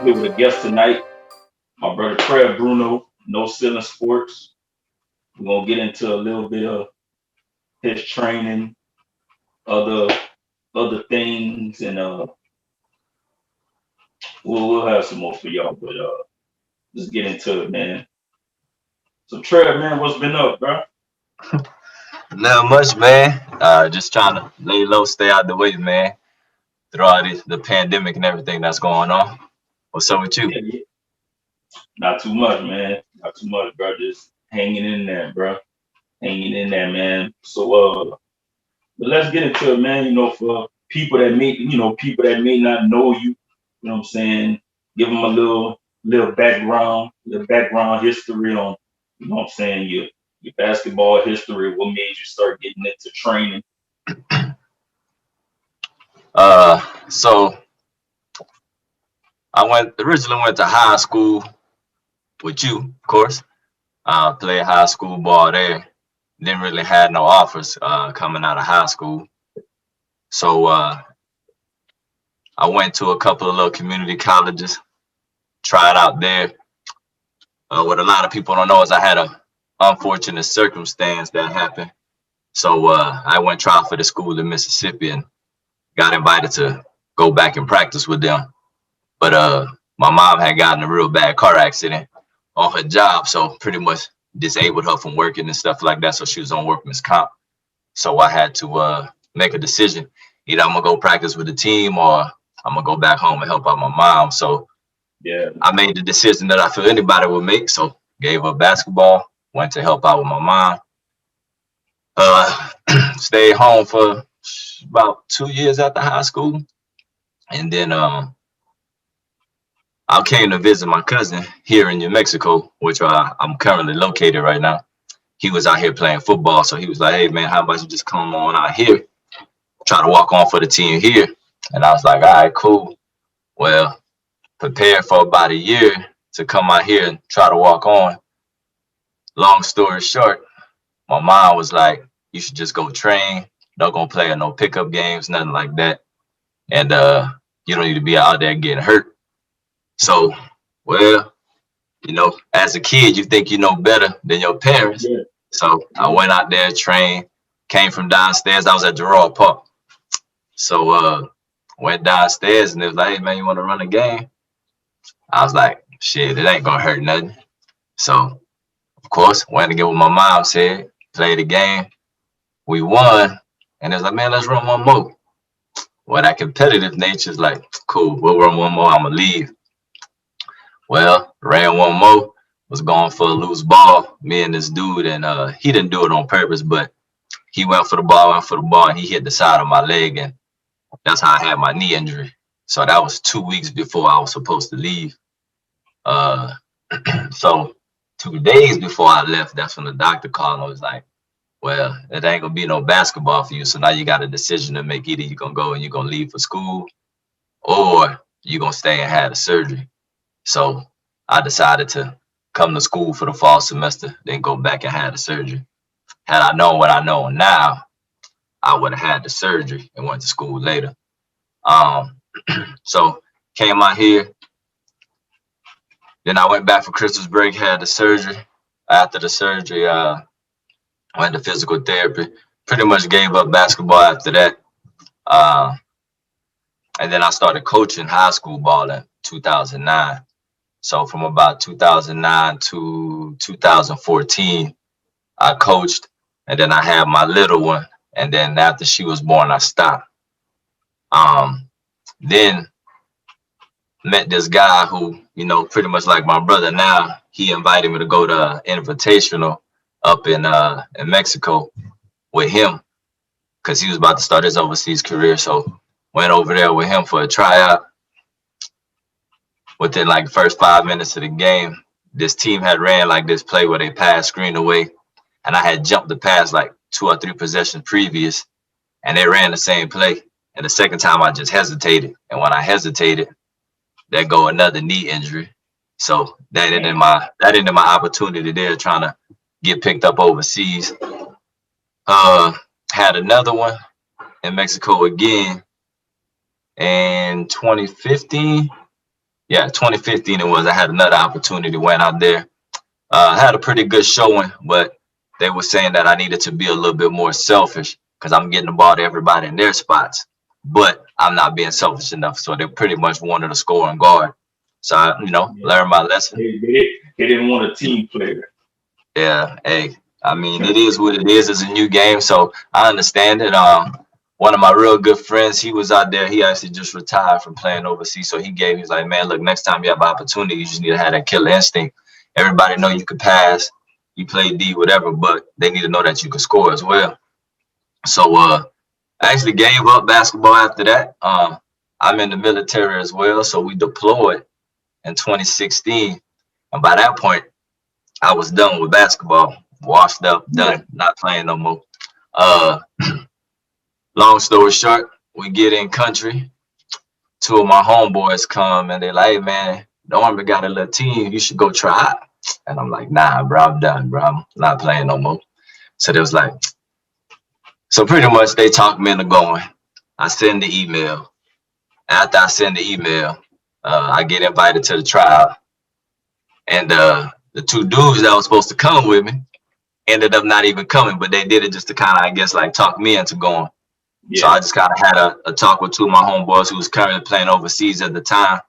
Here with a guest tonight, my brother Trev Bruno, No Ceiling Sports. We're gonna get into a little bit of his training, other other things, and we'll have some more for y'all. But let's get into it, man. So Trev, man, what's been up, bro? Not much, man. Just trying to lay low, stay out the way, man. Through all the pandemic and everything that's going on. What's up with you? Yeah, yeah. Not too much, man. Not too much, bro. Just hanging in there, bro. Hanging in there, man. So but let's get into it, man. For people that may not know you, you know what I'm saying? Give them a little background history on, you know what I'm saying, your basketball history, what made you start getting into training. So I originally went to high school with you, of course. Played high school ball there. Didn't really have no offers coming out of high school. So I went to a couple of little community colleges, tried out there. What a lot of people don't know is I had a unfortunate circumstance that happened. So I went try for the school in Mississippi and got invited to go back and practice with them. But my mom had gotten a real bad car accident on her job, so pretty much disabled her from working and stuff like that. So she was on workman's comp. So I had to make a decision. Either I'm gonna go practice with the team or I'm gonna go back home and help out my mom. So Yeah. I made the decision that I feel anybody would make. So gave up basketball, went to help out with my mom. Stayed home for about 2 years after high school. And then I came to visit my cousin here in New Mexico, which I'm currently located right now. He was out here playing football. So he was like, hey, man, how about you just come on out here, try to walk on for the team here? And I was like, all right, cool. Well, prepared for about a year to come out here and try to walk on. Long story short, my mom was like, you should just go train. Don't go play in no pickup games, nothing like that. And you don't need to be out there getting hurt. So, well, as a kid, you think you know better than your parents. Yeah. So I went out there, trained, came from downstairs. I was at Gerard Park. So went downstairs and it was like, hey, man, you want to run a game? I was like, shit, it ain't going to hurt nothing. So, of course, went to get what my mom said, played the game. We won. And it was like, man, let's run one more. Well, that competitive nature is like, cool, we'll run one more. I'm going to leave. Well, ran one more, was going for a loose ball, me and this dude, and he didn't do it on purpose, but he went for the ball, and he hit the side of my leg, and that's how I had my knee injury. So that was 2 weeks before I was supposed to leave. So 2 days before I left, that's when the doctor called and was like, well, it ain't gonna be no basketball for you. So now you got a decision to make. Either you're gonna go and you're gonna leave for school, or you're gonna stay and have the surgery. So I decided to come to school for the fall semester, then go back and have the surgery. Had I known what I know now, I would have had the surgery and went to school later. So came out here. Then I went back for Christmas break, had the surgery. After the surgery, went to physical therapy. Pretty much gave up basketball after that. And then I started coaching high school ball in 2009. So from about 2009 to 2014, I coached, and then I had my little one. And then after she was born, I stopped. Then met this guy who, pretty much like my brother now. He invited me to go to Invitational up in Mexico with him because he was about to start his overseas career. So went over there with him for a tryout. Within like the first 5 minutes of the game, this team had ran like this play where they passed screen away, and I had jumped the pass like 2 or 3 possessions previous, and they ran the same play. And the second time I just hesitated, and when I hesitated, there go another knee injury. So that ended my opportunity there, trying to get picked up overseas. Had another one in Mexico again in 2015. Yeah, 2015 it was. I had another opportunity, went out there. Had a pretty good showing, but they were saying that I needed to be a little bit more selfish because I'm getting the ball to everybody in their spots, but I'm not being selfish enough. So they pretty much wanted a score and guard. So I, Yeah. learned my lesson. They didn't want a team player. Yeah, hey, I mean, it is what it is. It's a new game, so I understand it. One of my real good friends, he was out there. He actually just retired from playing overseas, so he's like, man, look, next time you have an opportunity, you just need to have that killer instinct. Everybody know you could pass, you play D, whatever, but they need to know that you can score as well. So, I actually gave up basketball after that. I'm in the military as well, so we deployed in 2016, and by that point, I was done with basketball, washed up, done, not playing no more. Uh, Long story short, we get in country. Two of my homeboys come and they like, hey man, the Army got a little team. You should go try it. And I'm like, nah, bro, I'm done, bro. I'm not playing no more. So they was like, so pretty much they talked me into going. I send the email. After I send the email, I get invited to the trial. And the two dudes that was supposed to come with me ended up not even coming, but they did it just to kind of, I guess, like talk me into going. Yeah. So I just kind of had a talk with two of my homeboys who was currently playing overseas at the time.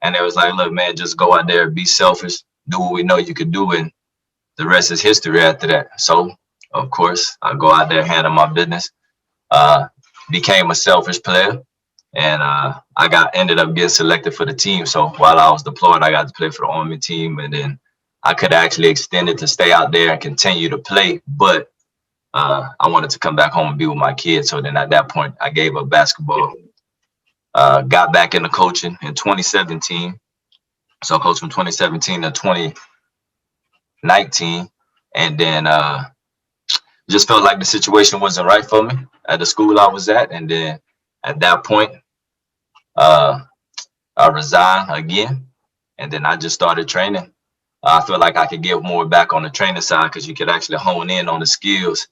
And they was like, look, man, just go out there, be selfish, do what we know you could do. And the rest is history after that. So, of course, I go out there, handle my business, became a selfish player. And ended up getting selected for the team. So while I was deployed, I got to play for the Army team. And then I could actually extend it to stay out there and continue to play. But I wanted to come back home and be with my kids. So then at that point, I gave up basketball, got back into coaching in 2017. So I coached from 2017 to 2019. And then just felt like the situation wasn't right for me at the school I was at. And then at that point, I resigned again. And then I just started training. I feel like I could give more back on the training side because you could actually hone in on the skills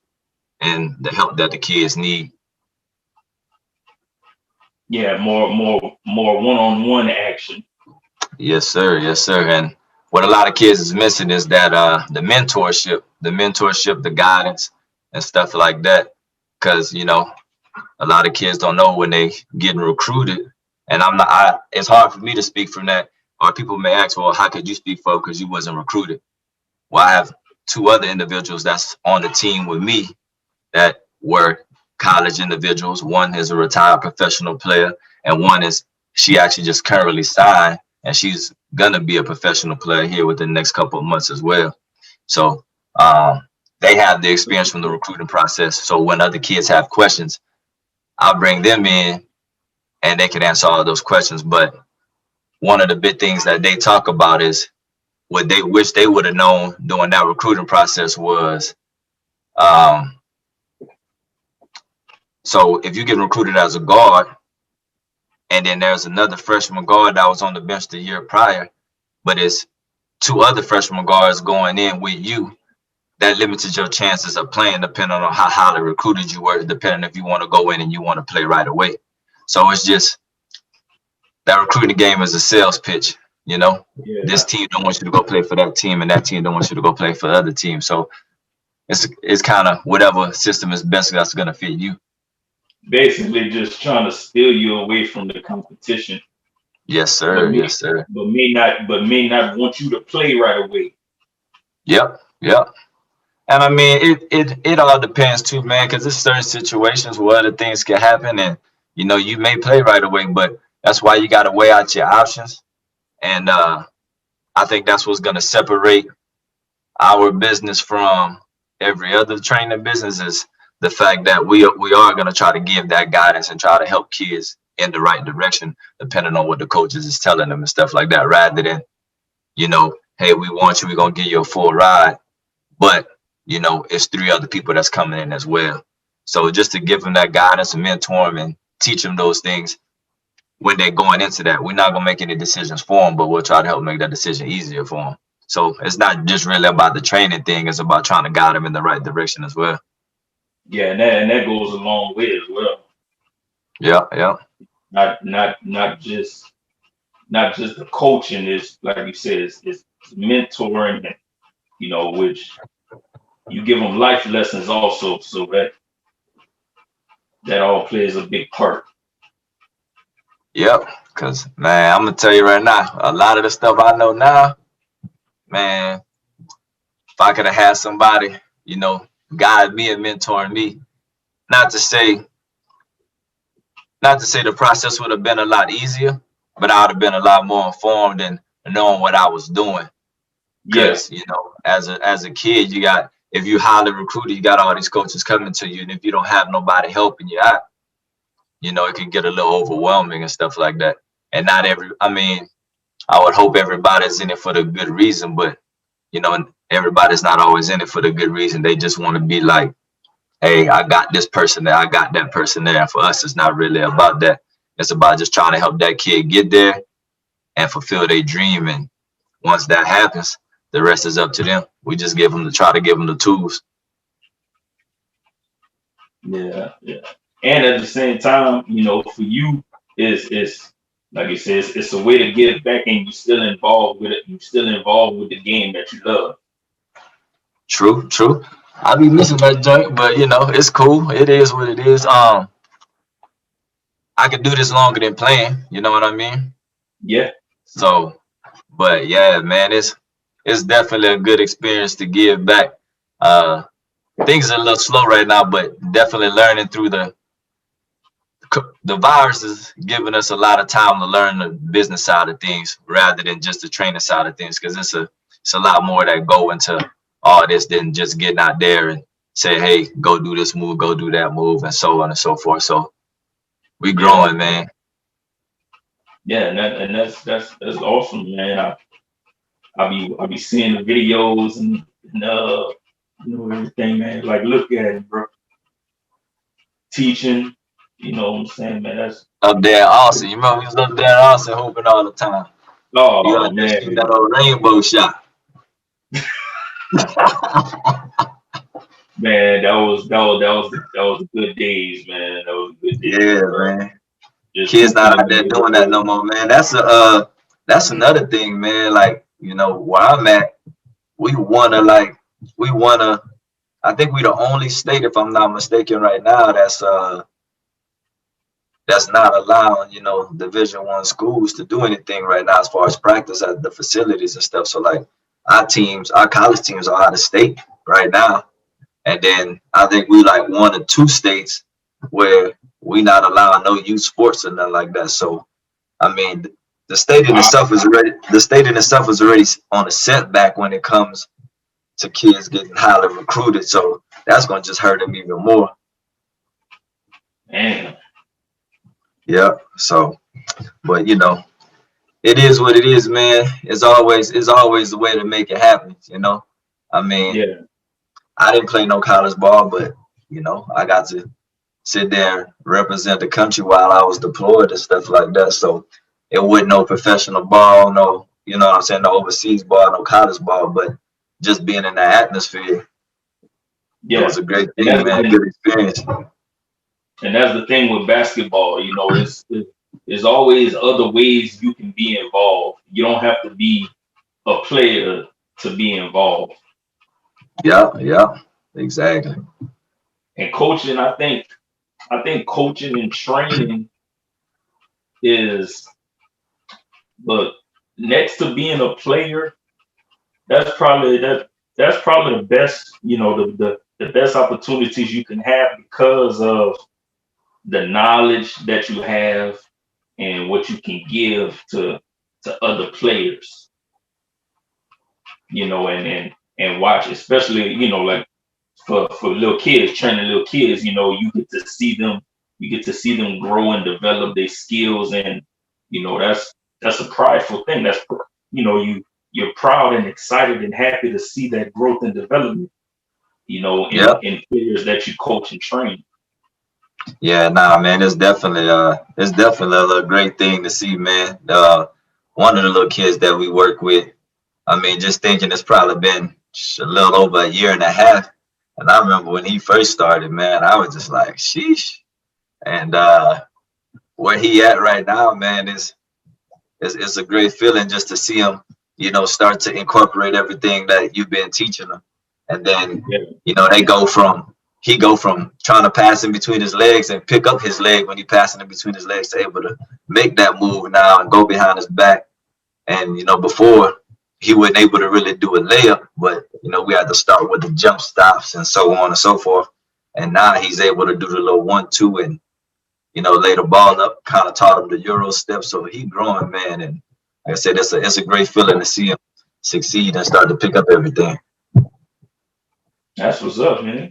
and the help that the kids need. Yeah, more one-on-one action. Yes, sir. Yes, sir. And what a lot of kids is missing is that the mentorship, the guidance, and stuff like that. Because a lot of kids don't know when they getting recruited, and I'm not. It's hard for me to speak from that. Or people may ask, well, how could you speak for because you wasn't recruited? Well, I have two other individuals that's on the team with me that were college individuals. One is a retired professional player, and one is she actually just currently signed, and she's gonna be a professional player here within the next couple of months as well. So they have the experience from the recruiting process. So when other kids have questions, I'll bring them in, and they can answer all of those questions. But one of the big things that they talk about is what they wish they would have known during that recruiting process was so if you get recruited as a guard and then there's another freshman guard that was on the bench the year prior, but it's two other freshman guards going in with you, that limited your chances of playing depending on how highly recruited you were, depending if you want to go in and you want to play right away. So it's just that recruiting game is a sales pitch. This team don't want you to go play for that team and that team don't want you to go play for the other team. So it's kind of whatever system is best that's going to fit you. Basically just trying to steal you away from the competition. Yes, sir. Yes, sir. But may not want you to play right away. Yep. And I mean, it all depends too, man, because there's certain situations where other things can happen and, you may play right away, but that's why you got to weigh out your options. And I think that's what's going to separate our business from every other training business is the fact that we are going to try to give that guidance and try to help kids in the right direction, depending on what the coaches is telling them and stuff like that, rather than, hey, we want you, we're going to give you a full ride, but, it's three other people that's coming in as well. So just to give them that guidance and mentor them and teach them those things when they're going into that, we're not going to make any decisions for them, but we'll try to help make that decision easier for them. So it's not just really about the training thing. It's about trying to guide them in the right direction as well. Yeah, and that goes a long way as well. Yeah. Not just not just the coaching, is like you said, it's mentoring, and, which you give them life lessons also, so that all plays a big part. Yep. Cause man, I'm gonna tell you right now, a lot of the stuff I know now, man, if I could have had somebody, guide me and mentoring me, not to say the process would have been a lot easier, but I would have been a lot more informed and knowing what I was doing. Yeah, Because as a kid, if you highly recruited, you got all these coaches coming to you, and if you don't have nobody helping you out, it can get a little overwhelming and stuff like that. And I would hope everybody's in it for the good reason, but everybody's not always in it for the good reason. They just want to be like, hey, I got this person there, I got that person there. And for us, it's not really about that. It's about just trying to help that kid get there and fulfill their dream. And once that happens, the rest is up to them. We just try to give them the tools. yeah. And at the same time, for you, it's like you said, it's a way to give back, and you still involved with it. You still involved with the game that you love. True. I be missing that joint, but it's cool. It is what it is. I could do this longer than playing. You know what I mean? Yeah. So, but yeah, man, it's definitely a good experience to give back. Things are a little slow right now, but definitely learning through the virus is giving us a lot of time to learn the business side of things rather than just the training side of things, because it's a lot more that go into all this than just getting out there and say, hey, go do this move, go do that move, and so on and so forth. So we growing, man. Yeah, and that's awesome, man. I be seeing the videos and everything, man. Like, look at it, bro. Teaching, you know what I'm saying, man. That's Up there in Austin. You remember we was up there in Austin hooping all the time. You oh out there man, shooting that old rainbow shot. man, that was the good days, man. That was good days. Yeah, Bro. man. Just Kids not out hooping there in the doing that no neighborhood. more, man. That's another thing, man. Like, where I'm at, we wanna I think we the only state, if I'm not mistaken, right now that's not allowing, Division I schools to do anything right now as far as practice at the facilities and stuff. So like our college teams are out of state right now. And then I think we like one or two states where we not allowing no youth sports or nothing like that. So I mean, the state in itself is already on a setback when it comes to kids getting highly recruited. So that's gonna just hurt them even more. Man. Yeah. So, but it is what it is, man. It's always the way to make it happen. I mean, Yeah. I didn't play no college ball, but I got to sit there and represent the country while I was deployed and stuff like that. So it wasn't no professional ball, no, what I'm saying, no overseas ball, no college ball, but just being in that atmosphere, it Yeah. was a great And thing, man. Good experience. that's the thing with basketball. There's always other ways you can be involved. You don't have to be a player to be involved. Yeah, exactly. And coaching, I think coaching and training is, but next to being a player, that's probably the best, the best opportunities you can have, because of the knowledge that you have and what you can give to other players, and watch, especially, like for little kids, training little kids, you get to see them grow and develop their skills, and that's a prideful thing. That's, you're proud and excited and happy to see that growth and development, Yeah. in players that you coach and train. Yeah, nah, man, it's definitely a great thing to see, man. One of the little kids that we work with, I mean, just thinking it's probably been a little over a year and a half. And I remember when he first started, man, I was just like, sheesh. And where he at right now, man, is it's a great feeling just to see him, start to incorporate everything that you've been teaching him. And then, Yeah, he go from trying to pass in between his legs and pick up his leg when he passing in between his legs to able to make that move now and go behind his back. And, before he wasn't able to really do a layup, but, we had to start with the jump stops and so on and so forth. And now he's able to do the little 1-2 and, lay the ball up, kind of taught him the Euro step. So he growing, man. And like I said, it's a great feeling to see him succeed and start to pick up everything. that's what's up, man.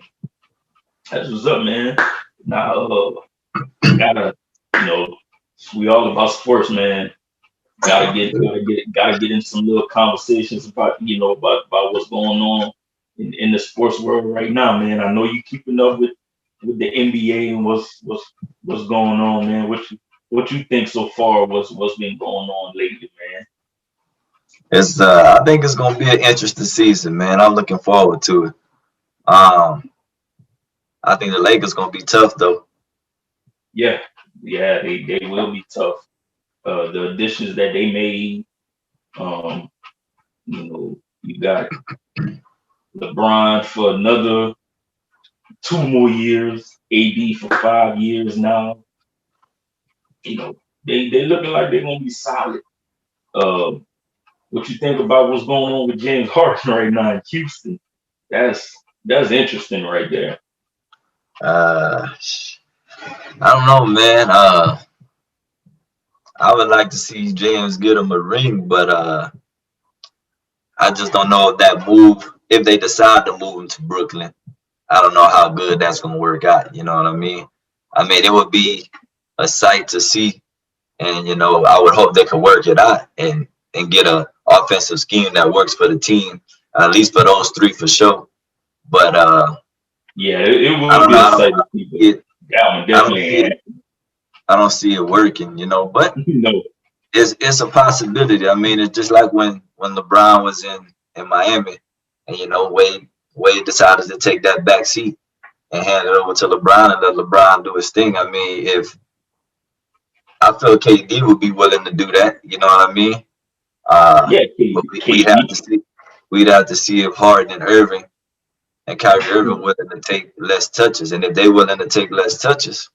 That's what's up, man. Now, gotta, you know, we all about sports, man. Gotta get in some little conversations about, about what's going on in the sports world right now, man. I know you keeping up with the NBA and what's going on, man. What you think so far? What's been going on lately, man? I think it's gonna be an interesting season, man. I'm looking forward to it. Um, I think the Lakers gonna be tough though. Yeah, yeah, they will be tough. The additions that they made, um, you got LeBron for another 2 more years, AD for 5 years now. They looking like they're gonna be solid. Uh, what you think about what's going on with James Harden right now in Houston? That's interesting right there. Uh, I don't know, man. I would like to see James get him a ring, but I just don't know if that move, if they decide to move him to Brooklyn, I don't know how good that's gonna work out. You know what I mean? I mean, it would be a sight to see, and I would hope they could work it out and get a offensive scheme that works for the team, at least for those three for sure. But Yeah, it I will don't be know. a sight to see, but that one I don't definitely see ain't it. I don't see it working. But happening. No. it's a possibility. I mean, it's just like when LeBron was in Miami, and Wade decided to take that back seat and hand it over to LeBron and let LeBron do his thing. I mean, if I feel KD would be willing to do that, you know what I mean? Uh, Yeah, but we'd have to KD. see. We'd have to see if Harden and Irving and Kyrie Irving willing to take less touches, and if they willing to take less touches,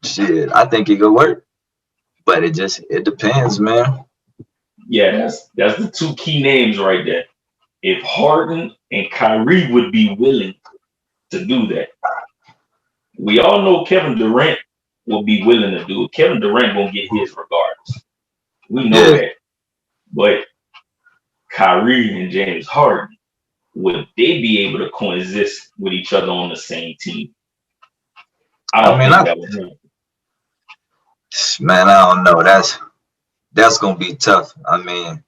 shit, I think it could work. But it depends, man. Yeah, that's the two key names right there. If Harden and Kyrie would be willing to do that, we all know Kevin Durant will be willing to do it. Kevin Durant gonna get his regardless. We know Yeah, that. But Kyrie and James Harden, would they be able to coexist with each other on the same team? I I don't mean, think that would happen. man, I don't know. That's gonna be tough. I mean,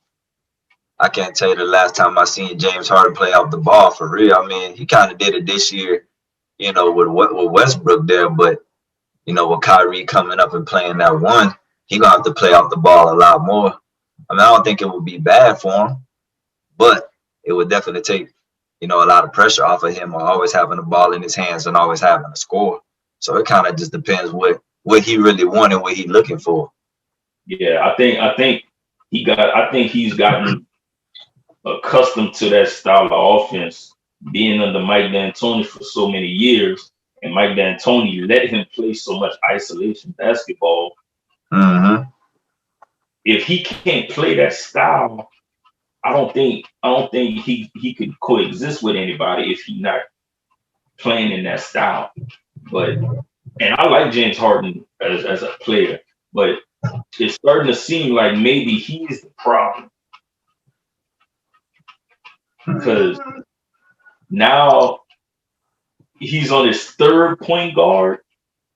I can't tell you the last time I seen James Harden play off the ball for real. I mean, he kind of did it this year, with Westbrook there, but with Kyrie coming up and playing that one, he gonna have to play off the ball a lot more. I mean, I don't think it would be bad for him, but it would definitely take, a lot of pressure off of him, or always having the ball in his hands and always having to score. So it kind of just depends what he really wanted, what he looking for. Yeah, I think he's gotten accustomed to that style of offense, being under Mike D'Antoni for so many years, and Mike D'Antoni let him play so much isolation basketball. Mm-hmm. If he can't play that style, I don't think he could coexist with anybody if he's not playing in that style. But and I like James Harden as a player, but it's starting to seem like maybe he's the problem because now he's on his third point guard.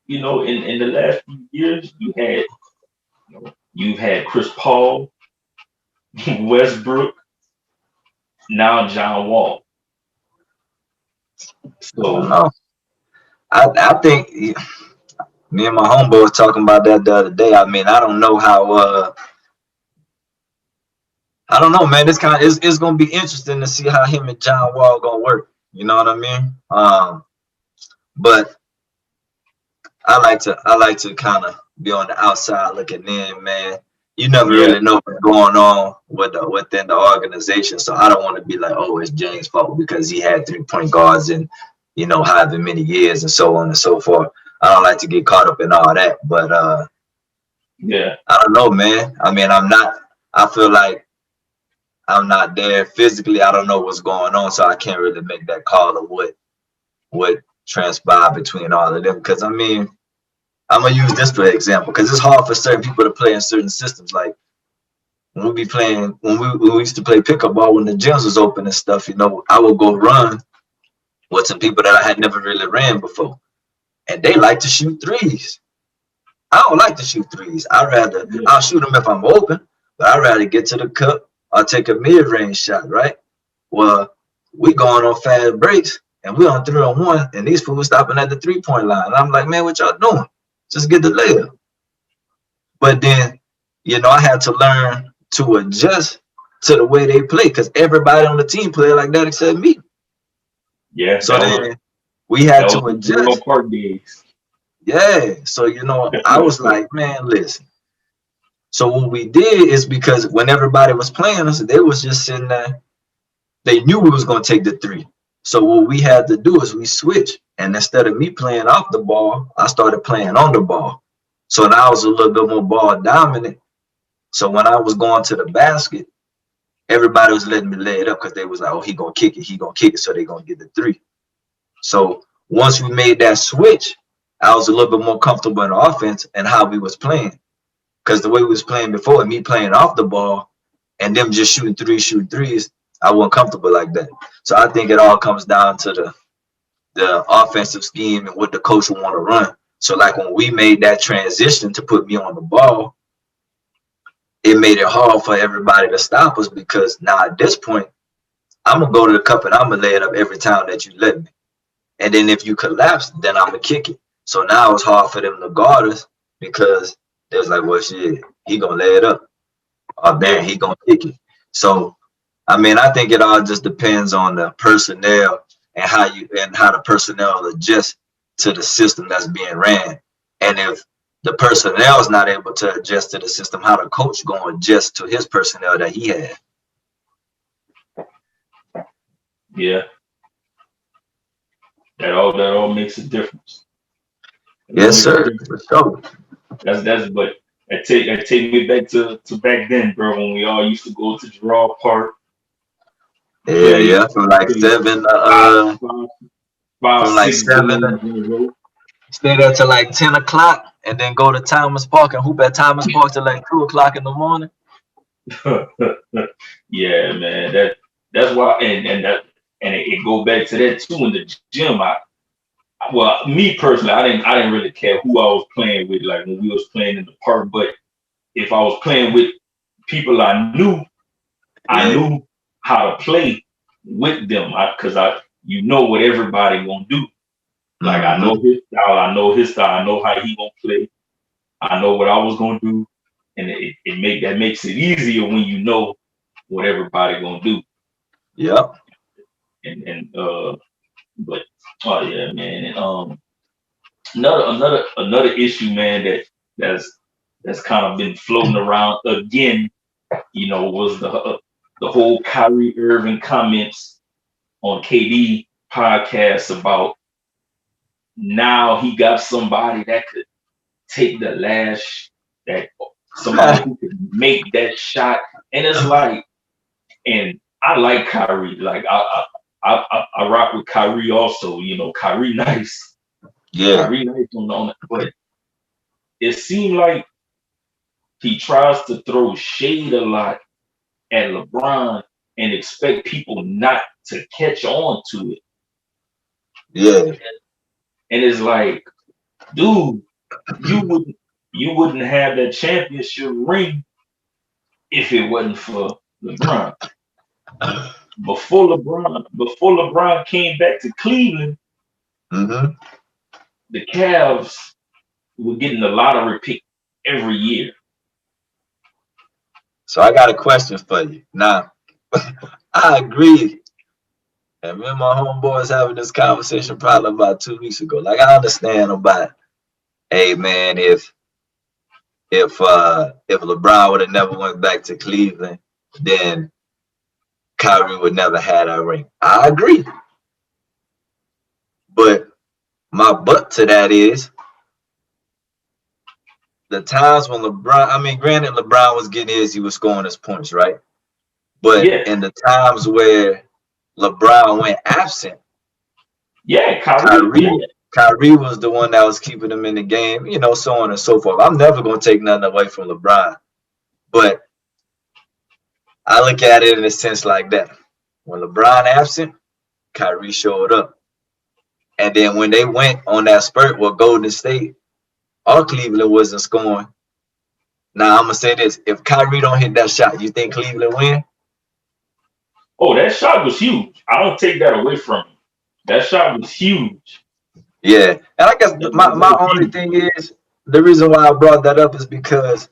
In the last few years, you've had Chris Paul, Westbrook, now John Wall. I don't So know. I think me and my homeboy was talking about that the other day. I mean, I don't know how. I don't know, man. It's gonna be interesting to see how him and John Wall gonna work. You know what I mean? But I like to kind of be on the outside looking in, man. you never Yeah, really know what's going on within the organization. So I don't want to be like, oh, it's James' fault because he had 3-point guards in, however many years and so on and so forth. I don't like to get caught up in all that, but yeah, I don't know, man. I mean, I feel like I'm not there physically. I don't know what's going on, so I can't really make that call of what transpired between all of them. Because I mean, I'm gonna use this for example, because it's hard for certain people to play in certain systems. Like when we be playing, when we used to play pickup ball when the gyms was open and stuff, I would go run with some people that I had never really ran before, and they like to shoot threes. I don't like to shoot threes. yeah, I'll shoot them if I'm open, but I'd rather get to the cup or take a mid-range shot, right? Well, we going on fast breaks and we on 3-on-1, and these fools stopping at the 3-point line. And I'm like, man, what y'all doing? Just get the layup. But then, I had to learn to adjust to the way they play because everybody on the team played like that except me. yeah. So then we had That to was the Benoit adjust. Park days. Yeah. So, I was like, man, listen. So what we did is because when everybody was playing us, they was just sitting there. They knew we was going to take the three. So what we had to do is we switched. And instead of me playing off the ball, I started playing on the ball. So now I was a little bit more ball dominant. So when I was going to the basket, everybody was letting me lay it up because they was like, oh, he going to kick it. He going to kick it. So they going to get the three. So once we made that switch, I was a little bit more comfortable in the offense and how we was playing. Because the way we was playing before, me playing off the ball and them just shooting threes, I wasn't comfortable like that. So I think it all comes down to the offensive scheme and what the coach will want to run. So like when we made that transition to put me on the ball, it made it hard for everybody to stop us because now at this point, I'm gonna go to the cup and I'm gonna lay it up every time that you let me. And then if you collapse, then I'm gonna kick it. So now it's hard for them to guard us because they was like, well, shit, he gonna lay it up. Oh, damn, he gonna kick it. So, I mean, I think it all just depends on the personnel and how the personnel adjust to the system that's being ran. And if the personnel is not able to adjust to the system, how the coach gonna adjust to his personnel that he had. Yeah, that all makes a difference. Yes, sir. For sure. That's but that take me back to back then, bro, when we all used to go to Gerard Park, Yeah, play yeah. From like play seven, five, five, five, from like six 7, games in a row. stay there till like 10 o'clock, and then go to Thomas Park and hoop at Thomas Park till like 2 o'clock in the morning. Yeah, man. That's why, and it go back to that too in the gym. Well, me personally, I didn't really care who I was playing with, like when we was playing in the park. But if I was playing with people I Yeah. knew how to play with them. Because you know what everybody gonna do. Like I Mm-hmm. know his style, I know how he gonna play. I know what I was gonna do, and that makes it easier when you know what everybody gonna do. Yep. And but oh yeah, man. And another issue, man, that's kind of been floating around again, was the whole Kyrie Irving comments on KD podcast about now he got somebody that could take the last that somebody who could make that shot. And it's like, and I like Kyrie. Like I rock with Kyrie also. Kyrie nice. Yeah. Kyrie nice on it. But it seemed like he tries to throw shade a lot at LeBron and expect people not to catch on to it. Yeah. And it's like, dude, you wouldn't have that championship ring if it wasn't for LeBron. Before LeBron came back to Cleveland, Mm-hmm. the Cavs were getting the lottery pick every year. So I got a question for you. Now, I agree. And me and my homeboys having this conversation probably about 2 weeks ago. Like I understand about, hey man, if if LeBron would have never went back to Cleveland, then Kyrie would never had that ring. I agree. But my but to that is the times when LeBron, I mean, granted, LeBron was getting his, he was scoring his points, right? But Yeah, in the times where LeBron went absent, yeah, Kyrie. Kyrie, Yeah, Kyrie was the one that was keeping him in the game, so on and so forth. I'm never gonna take nothing away from LeBron, but I look at it in a sense like that. When LeBron absent, Kyrie showed up. And then when they went on that spurt with Golden State, all Cleveland wasn't scoring. Now I'm gonna say this: if Kyrie don't hit that shot, you think Cleveland win? oh, that shot was huge. I don't take that away from him. That shot was huge. Yeah. And I guess That my was only huge. thing is the reason why I brought that up is because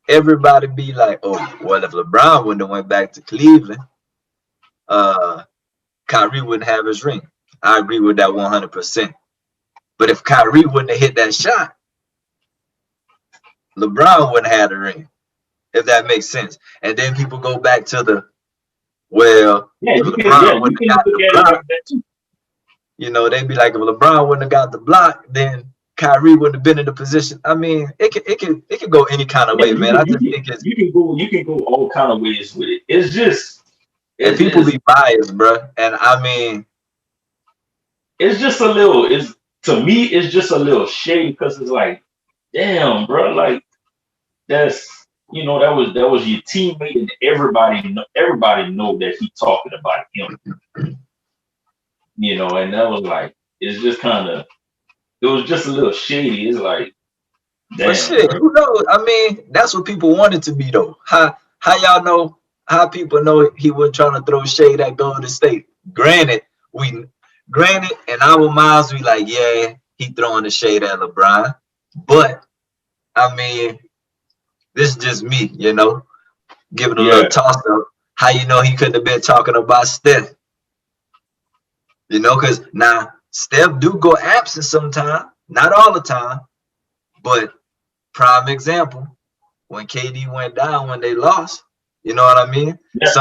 everybody be like, oh, well, if LeBron wouldn't have went back to Cleveland, uh, Kyrie wouldn't have his ring. I agree with that 100%. But if Kyrie wouldn't have hit that shot, LeBron wouldn't have the ring, if that makes sense. And then people go back to well, Yeah, if yeah, LeBron you wouldn't can have got look the at it block, like that too. they'd be like, if LeBron wouldn't have got the block, then Kyrie wouldn't have been in the position. I mean, it could go any kind of Yeah, way, man. I just think it's you can go all kind of ways with it. It's just and it people is be biased, bro. And I mean, it's just a little. It's to me, it's just a little shady because it's like, damn, bro, like that's that was your teammate and everybody know that he talking about him, and that was like it's just kind of it was just a little shady. It's like, but damn, shit, bro. who knows? I mean, that's what people want it to be, though. How y'all know? How people know he was trying to throw shade at Golden State? Granted, we granted in our minds we like, yeah, he throwing the shade at LeBron, but I mean, this is just me, giving a little Yeah, toss up. How you know he couldn't have been talking about Steph? Because now Steph do go absent sometime, not all the time, but prime example when KD went down when they lost. You know what I mean? yeah,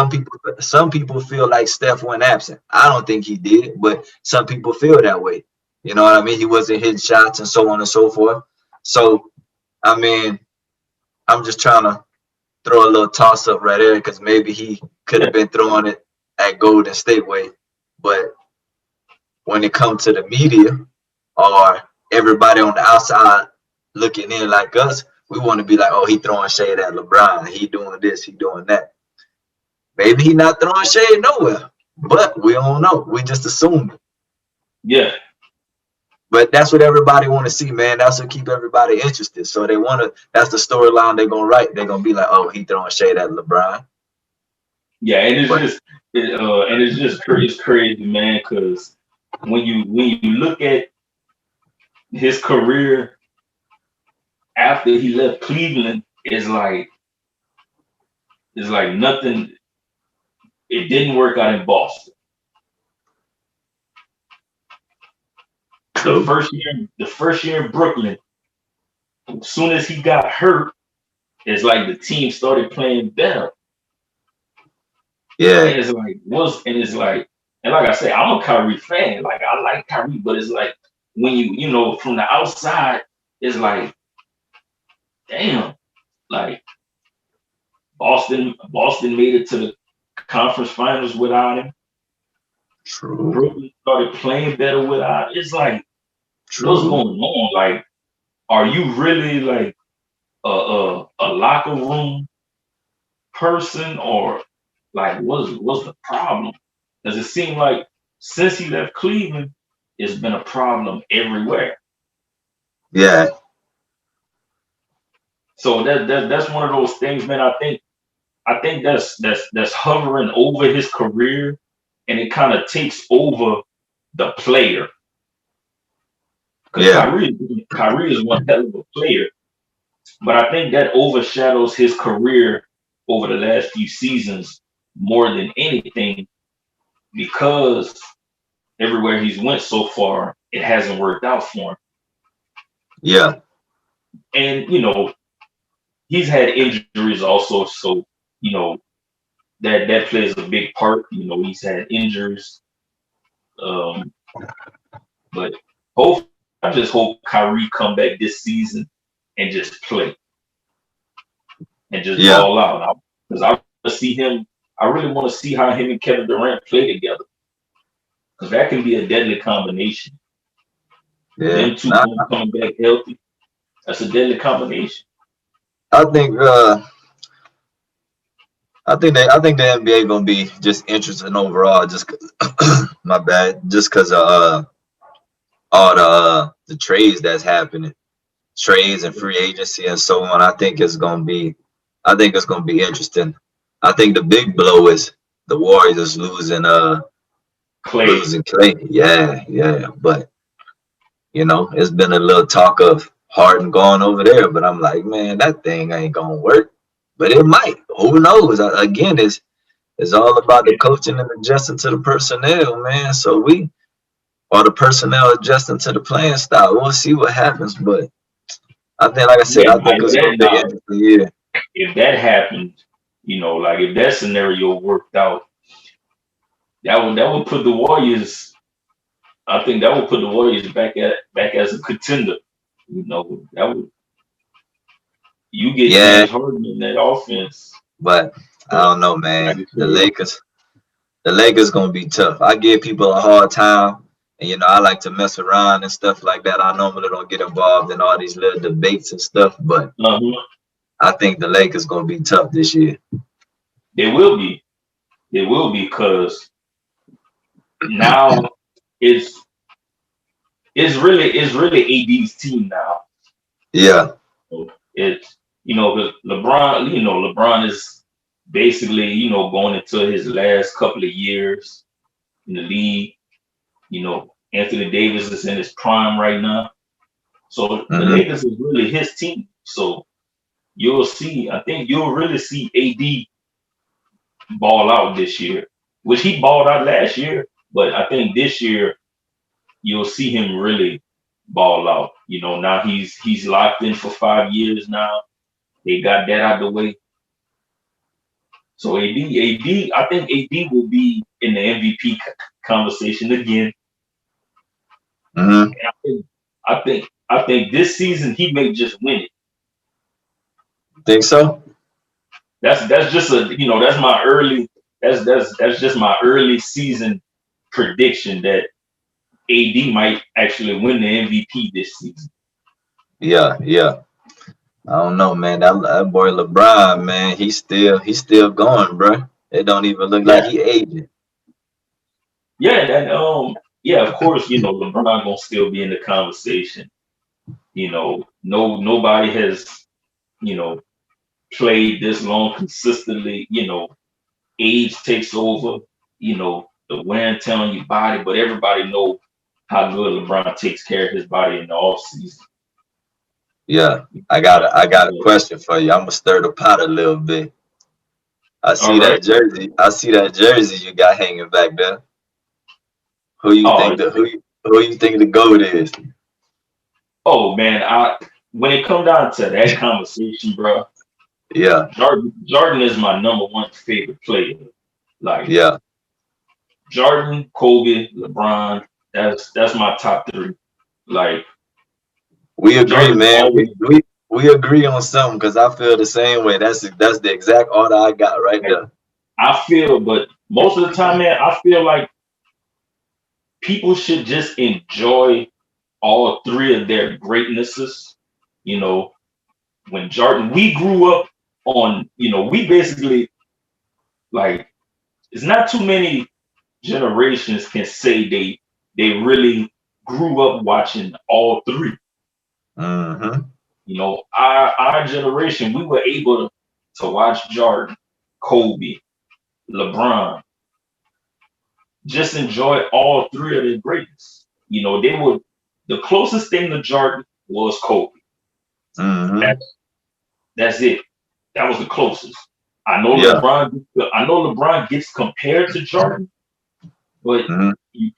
Some people feel like Steph went absent. I don't think he did, but some people feel that way. You know what I mean? He wasn't hitting shots and so on and so forth. So I mean, I'm just trying to throw a little toss up right there because maybe he could yeah, have been throwing it at Golden State way. But when it comes to the media or everybody on the outside looking in like us, we want to be like, oh, he throwing shade at LeBron. He doing this, he doing that. Maybe he not throwing shade nowhere, but we don't know. We just assume it. yeah. But that's what everybody want to see, man. That's what keep everybody interested. So they want to. That's the storyline they're gonna write. They're gonna be like, oh, he throwing shade at LeBron. Yeah, and it's But just it's crazy, man. Because when you look at his career after he left Cleveland, it's like nothing. It didn't work out in Boston. The true. first year in Brooklyn, as soon as he got hurt, it's like the team started playing better. Yeah, And and like I said, I'm a Kyrie fan. Like I like Kyrie, but it's like when from the outside, it's like, damn, like Boston made it to the conference finals without him. true, Brooklyn started playing better without him. It's like, what's true. going on? Like, are you really like a locker room person, or like what's the problem? Does it seem like since he left Cleveland, it's been a problem everywhere? Yeah, So that's one of those things, man. I think that's hovering over his career, and it kind of takes over the player. Because yeah, Kyrie is one hell of a player, but I think that overshadows his career over the last few seasons more than anything, because everywhere he's went so far, it hasn't worked out for him. yeah, And he's had injuries also, so you know that plays a big part. You know, he's had injuries, um, but hope I just hope Kyrie come back this season and just play and just Yeah, ball out. Because I want to see him. I really want to see how him and Kevin Durant play together. Because that can be a deadly combination. yeah. Them two Nah, both coming back healthy. That's a deadly combination. I think I think the NBA gonna be just interesting overall. Just my bad, just because of all the trades that's happening, trades and free agency and so on. I think it's gonna be interesting. I think the big blow is the Warriors Clay. losing Clay. Yeah, yeah. But it's been a little talk of Harden going over there, but I'm like, man, that thing ain't gonna work. But it might. Who knows? Again, it's all about the coaching and adjusting to the personnel, man. So or the personnel adjusting to the playing style. We'll see what happens. But I think, like I said, Yeah, I think it's gonna be an interesting year. if that happened, like if that scenario worked out, that would put the Warriors. I think that would put the Warriors back as a contender. That would you get Yeah, James Harden in that offense. but I But don't know, like man. you The said, Lakers, the Lakers gonna be tough. I give people a hard time, and I like to mess around and stuff like that. I normally don't get involved in all these little debates and stuff, but uh-huh, I think the Lakers gonna be tough this year. they will be. They will be because now it's it's really AD's team now. Yeah. So it's because LeBron is basically going into his last couple of years in the league. Anthony Davis is in his prime right now. So the Hmm. Lakers is really his team. So I think you'll really see AD ball out this year, which he balled out last year. But I think this year you'll see him really ball out. Now he's locked in for 5 years now. They got that out of the way. So I think AD will be in the MVP conversation again. Hmm. And I think this season he may just win it. Think so? That's just that's just my early season prediction that AD might actually win the MVP this season. Yeah, yeah. I don't know, man. That boy LeBron, man, he's still going, bro. It don't even look like Yeah, he aging. yeah, yeah. Of course, LeBron gonna still be in the conversation. No, nobody has you know played this long consistently. Age takes over. The wear and tear on your body, but everybody know how good LeBron takes care of his body in the off season. Yeah. I got a question for you. I'm gonna stir the pot a little bit. I All see right. that jersey. I see that jersey you got hanging back there. Who you Oh, think the GOAT is? oh man, when it come down to that conversation, bro, Yeah, Jordan is my number one favorite player. Like yeah. Jordan, Kobe, LeBron, that's my top three. Like We agree, Jordan man. We always we we agree on something because I feel the same way. That's the exact order I got right like there. but most of the time, man, I feel like people should just enjoy all three of their greatnesses. You know, when Jordan, we grew up on, we basically like it's not too many generations can say they really grew up watching all three. Hmm. Our generation, we were able to watch Jordan, Kobe, LeBron, just enjoy all three of their greatness. They were the closest thing to Jordan was Kobe. Hmm. That's it. That was the closest. Yeah. I know LeBron gets compared to Jordan, but Hmm. you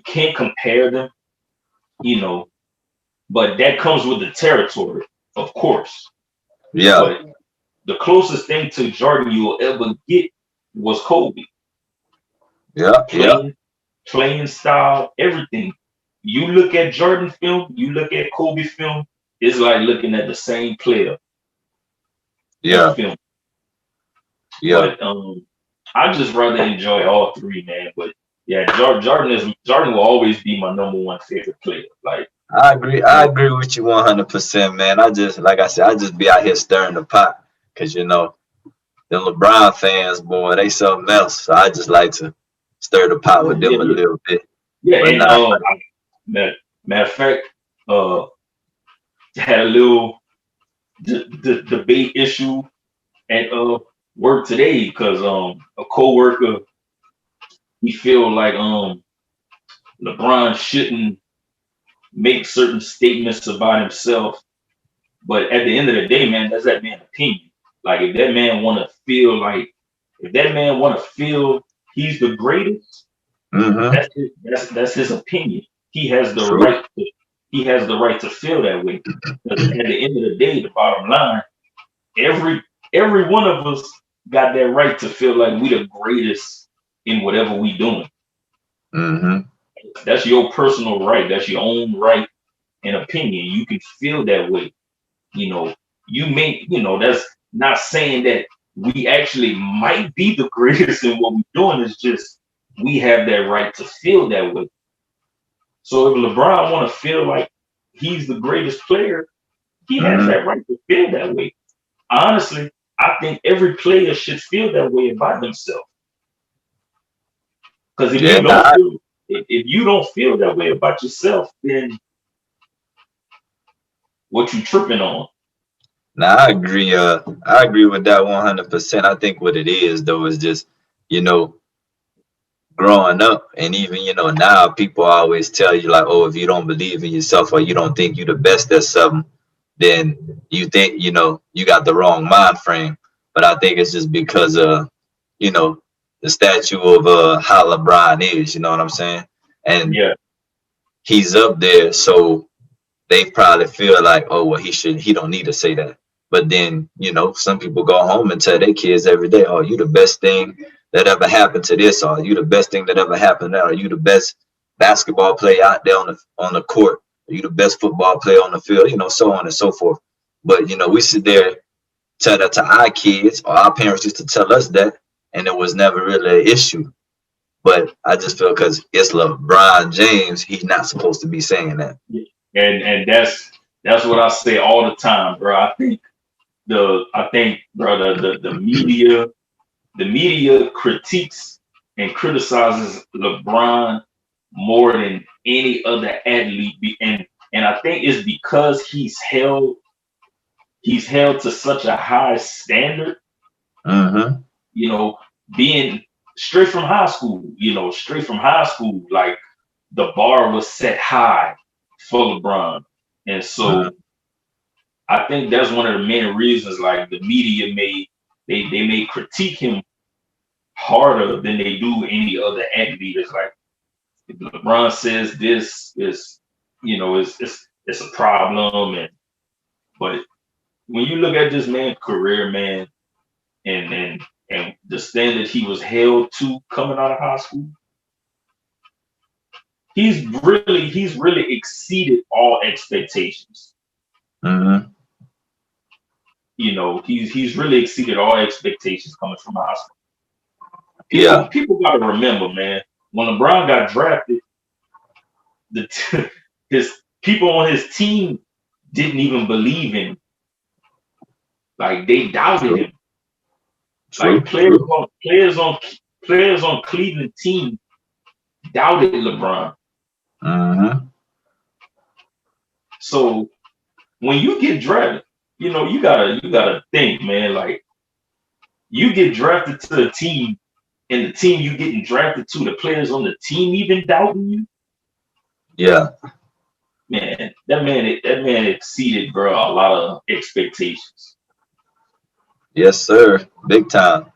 can't compare them, you know. But that comes with the territory, of course. Yeah. But the closest thing to Jordan you will ever get was Kobe. Yeah. Yeah. Playing style, everything. You look at Jordan film, you look at Kobe film, it's like looking at the same player on Yeah. film. Yeah. But I just rather enjoy all three, man. But yeah, Jordan will always be my number one favorite player. Like, I agree. I agree with you 100%, man. I just, like I said, I just be out here stirring the pot, cause the LeBron fans, boy, they something else. So I just like to stir the pot oh with yeah, them a yeah, little bit. yeah. But And nah, matter of fact, uh, had a little debate issue at work today because a coworker he feel like LeBron shouldn't make certain statements about himself. But at the end of the day, man, that's that man's opinion. Like if that man if that man want to feel he's the greatest, mm-hmm, that's his opinion. He has the true. right. He has the right to feel that way. Because at the end of the day, the bottom line, every every one of us got that right to feel like we the greatest in whatever we doing. Mm-hmm. That's your personal right. That's your own right and opinion. You can feel that way. You know, that's not saying that we actually might be the greatest in what we're doing. It's just we have that right to feel that way. So if LeBron want to feel like he's the greatest player, he has Mm-hmm. that right to feel that way. Honestly, I think every player should feel that way about themselves. Because Yeah, nah, if you don't feel that way about yourself, then what you tripping on? nah, I agree. I agree with that 100%. I think what it is though is just, you know, growing up, and even now, people always tell you like, oh, if you don't believe in yourself or you don't think you're the best at something, then you think you got the wrong mind frame. But I think it's just because you know the statue of how LeBron is. You know what I'm saying? And Yeah, he's up there, so they probably feel like, oh well, he don't need to say that. But then, some people go home and tell their kids every day, oh, you the best thing that ever happened to this, or you the best thing that ever happened to that, or you the best basketball player out there on the court, or you the best football player on the field, so on and so forth. But we sit there, tell that to our kids, or our parents used to tell us that, and it was never really an issue. But I just feel because it's LeBron James, he's not supposed to be saying that. and that's what I say all the time, bro. I think, bro, the media critiques and criticizes LeBron more than any other athlete, and I think it's because he's held to such a high standard. Mm-hmm. You know, being straight from high school. Straight from high school, like the bar was set high for LeBron, and Mm-hmm. so I think that's one of the main reasons. Like the media they may critique him harder than they do any other athlete. It's like if LeBron says this is, it's a problem. But when you look at this man's career, man, and the standard he was held to coming out of high school, he's really exceeded all expectations. Mm-hmm. He's really exceeded all expectations coming from high school. People Yeah. people got to remember, man, when LeBron got drafted, the his people on his team didn't even believe in him. Like they doubted True. him. Like True. True. players on Cleveland team doubted LeBron. Mm-hmm. So when you get drafted, you gotta think, man. Like you get drafted to a team, and the team you getting drafted to, the players on the team even doubting you. Yeah. Man, that man exceeded, bro, a lot of expectations. Yes, sir. Big time.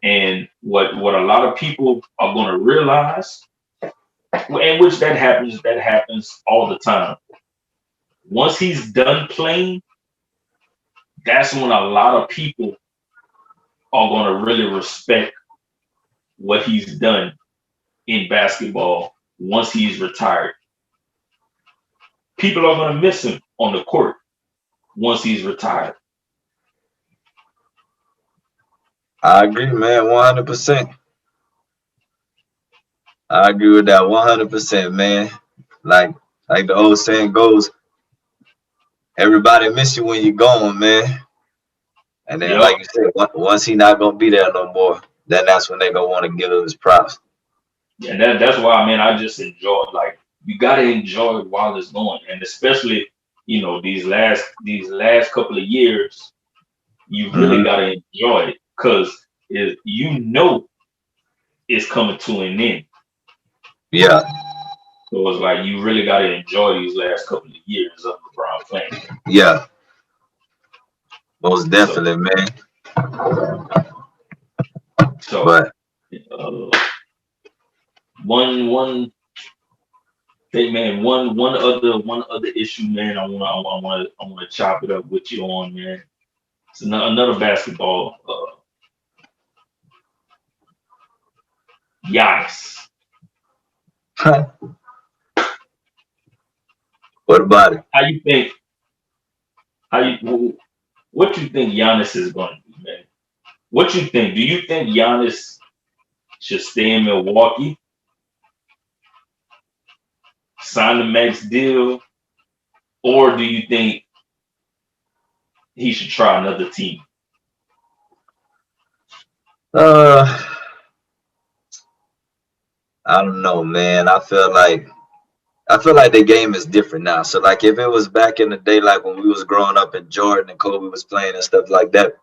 And what a lot of people are gonna realize, and which that happens all the time. Once he's done playing, that's when a lot of people are going to really respect what he's done in basketball once he's retired. People are going to miss him on the court once he's retired. I agree, man, 100%. I agree with that 100%, man. Like like the old saying goes, everybody miss you when you're gone, man. And then, Yep. like you said, once he not gonna be there no more, then that's when they gonna want to give him his props. And that's why, man, I just enjoy, like, you got to enjoy it while it's going. And especially, these last couple of years, you really Hmm. got to enjoy it because it's coming to an end. Yeah, So it's like you really got to enjoy these last couple of years of LeBron playing. yeah, most So, definitely, man. so But uh, one thing, man, one other issue, man. I wanna chop it up with you on, man. It's another basketball. Giannis. what about it? How you think? How you? What you think Giannis is going to do, man? What you think? Do you think Giannis should stay in Milwaukee, sign the max deal, or do you think he should try another team? Uh, I don't know, man. I feel like the game is different now. So like if it was back in the day, like when we was growing up and Jordan and Kobe was playing and stuff like that,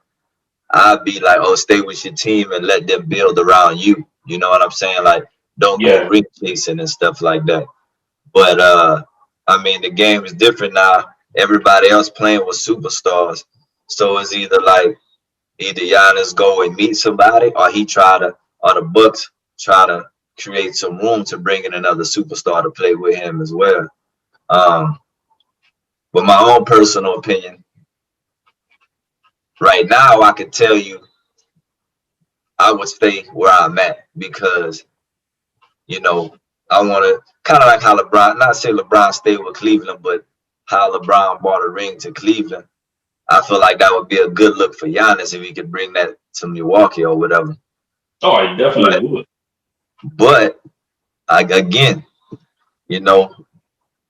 I'd be like, oh, stay with your team and let them build around you. You know what I'm saying? Like, don't go Yeah, ring chasing and stuff like that. But I mean, the game is different now. Everybody else playing with superstars, so it's either Giannis go and meet somebody, or or the Bucks try to create some room to bring in another superstar to play with him as well. Um, but my own personal opinion, right now, I could tell you I would stay where I'm at because you know I want to kind of like how LeBron, not say LeBron stayed with Cleveland, but how LeBron brought a ring to Cleveland. I feel like that would be a good look for Giannis if he could bring that to Milwaukee or whatever. oh, I definitely But would. but again, you know,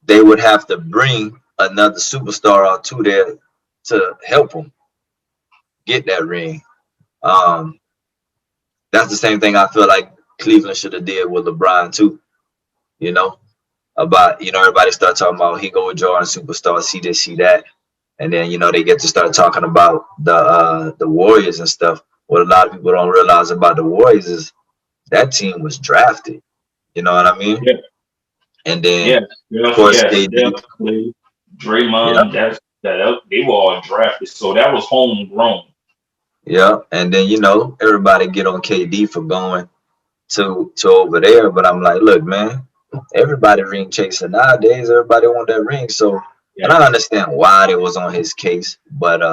they would have to bring another superstar or two there to help him get that ring. Um, that's the same thing I feel like Cleveland should have did with LeBron too. You know, about everybody start talking about he go with Jordan superstar, see this, see that, and then they get to start talking about the Warriors and stuff. What a lot of people don't realize about the Warriors is that team was drafted. You know what I mean? Yeah, And then yeah, of Steph, course yeah, KD. Steph, Clay, Yeah, Draymond. They were all drafted, so that was homegrown. yeah. And then everybody get on KD for going to over there, but I'm like, look, man, everybody ring chasing nowadays. Everybody want that ring, so. And Yeah, I understand why it was on his case, but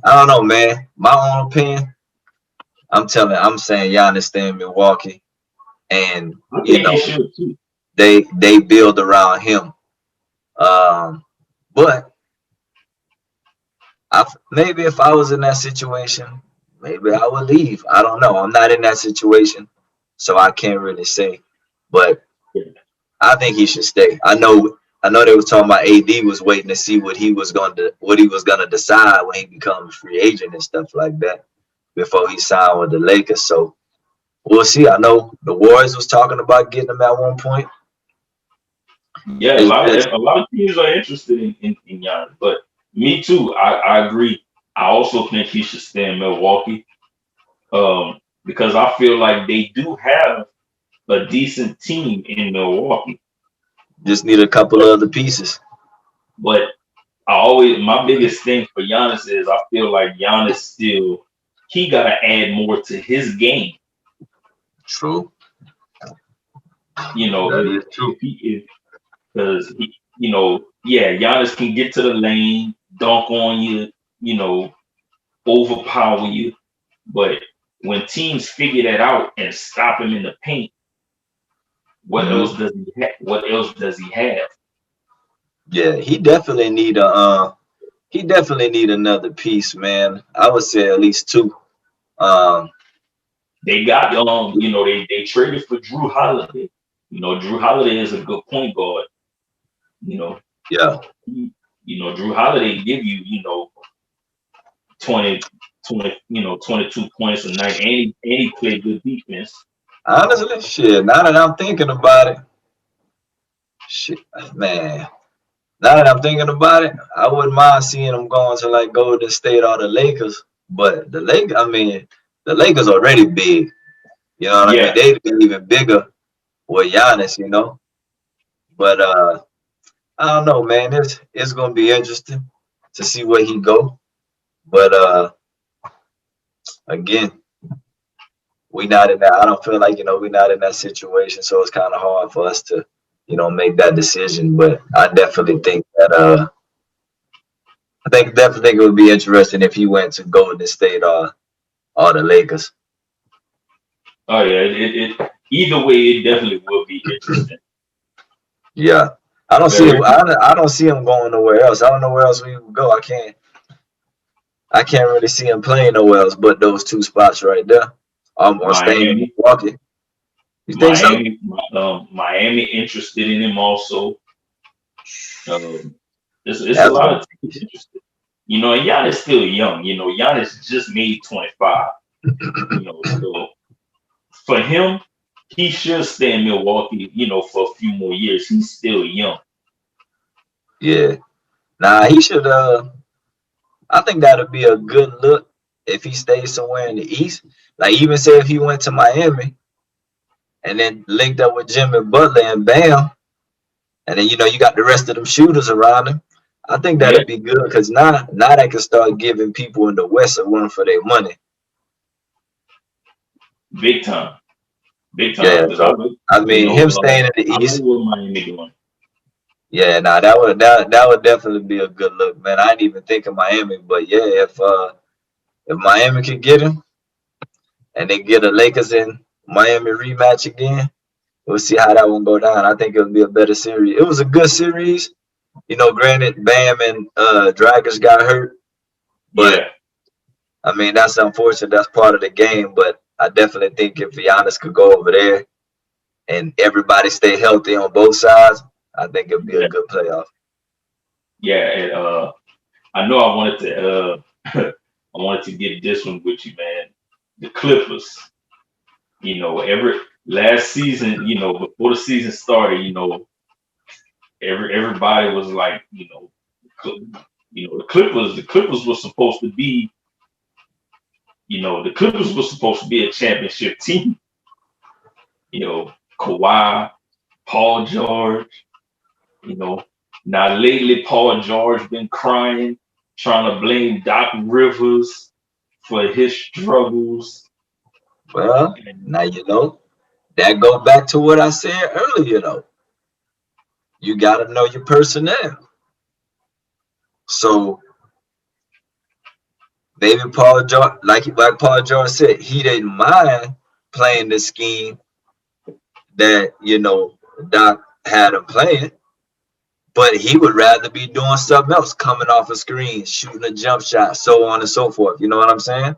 I don't know, man. My own opinion, I'm saying Giannis stay in Milwaukee, and I think he should too. they build around him. But maybe if I was in that situation, maybe I would leave. I don't know. I'm not in that situation, so I can't really say. But I think he should stay. I know they were talking about AD was waiting to see what he was gonna decide when he becomes a free agent and stuff like that before he signed with the Lakers. So we'll see. I know the Warriors was talking about getting him at one point. Yeah, a It's lot just of a lot of teams are interested in Giannis, but me too. I agree. I also think he should stay in Milwaukee, because I feel like they do have a decent team in Milwaukee. need a couple of other pieces. But my biggest thing for Giannis is I feel like Giannis still he gotta add more to his game. True. You know, That if is true. if he if because yeah, Giannis can get to the lane, dunk on you, you know, overpower you. But when teams figure that out and stop him in the paint, what Mhm. else does he have? What else does he have? Yeah, he definitely need another piece, man. I would say at least two. Um, They got they traded for Drew Holiday. You know, Drew Holiday is a good point guard. You know, yeah. Drew Holiday give you, 20, 22 points a night, and he played good defense. Honestly, shit. Now that I'm thinking about it, shit, man. Now that I'm thinking about it, I wouldn't mind seeing them going to like Golden State or the Lakers. But the Lakers already big. You know what I mean? Yeah, They'd be even bigger with Giannis, you know. But I don't know, man. It's gonna be interesting to see where he go. But again, we not in that. I don't feel like we not in that situation, so it's kind of hard for us to make that decision. But I definitely think that definitely think it would be interesting if he went to Golden State or the Lakers. oh yeah. Either way, it definitely will be interesting. Yeah, I don't see Very. him. I don't see him going nowhere else. I don't know where else we would go. I can't really see him playing nowhere else but those two spots right there. Or staying in Miami, Milwaukee. You think so? Miami interested in him also. Um, it's a That's lot gonna of teams interested. And Giannis still young. Giannis just made 25. So for him, he should stay in Milwaukee. For a few more years. He's still young. yeah. Nah, he should. I think that'd be a good look if he stays somewhere in the East. Like even say if he went to Miami and then linked up with Jimmy Butler and Bam, and then you got the rest of them shooters around him. I think Yeah, that'd be good because now they can start giving people in the West a run for their money. big time, big time. Yeah, Because so I mean him staying in the I like East. what Miami doing. Yeah, nah, that would definitely be a good look, man. I didn't even think of Miami, but yeah, if Miami could get him and they get a Lakers in Miami rematch again, we'll see how that one go down. I think it'll be a better series. It was a good series. Granted, Bam and Dragic got hurt, but Yeah, I mean that's unfortunate. That's part of the game. But I definitely think if Giannis could go over there and everybody stay healthy on both sides, I think it'll be a yeah, good playoff. yeah. And I know I wanted to I wanted to get this one with you, man. The Clippers. Every last season, before the season started, everybody was like, the Clippers was supposed to be, the Clippers was supposed to be a championship team. Kawhi, Paul George, you know. Now lately Paul George been crying, trying to blame Doc Rivers for his struggles. Well, And now that go back to what I said earlier. Though you got to know your personnel. So maybe Paul George, like Paul George said, he didn't mind playing the scheme that Doc had him playing, but he would rather be doing something else, coming off a screen, shooting a jump shot, so on and so forth. You know what I'm saying?